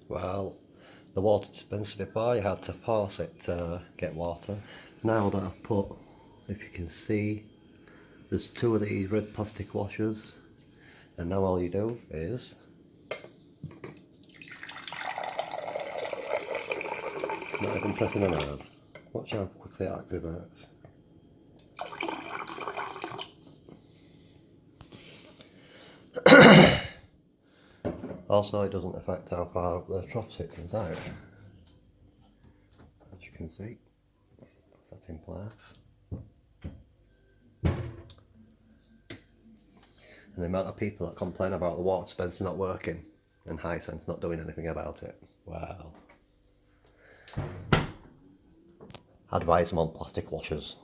Well, the water dispenser before you had to force it to get water. Now that I've put, if you can see, there's two of these red plastic washers, and now all you do is not even pressing a knob. Watch how quickly it activates. Also, it doesn't affect how far up the trough sits inside. As you can see, that's in place. And the amount of people that complain about the water dispenser not working and Hisense not doing anything about it. Well, I advise them on plastic washers.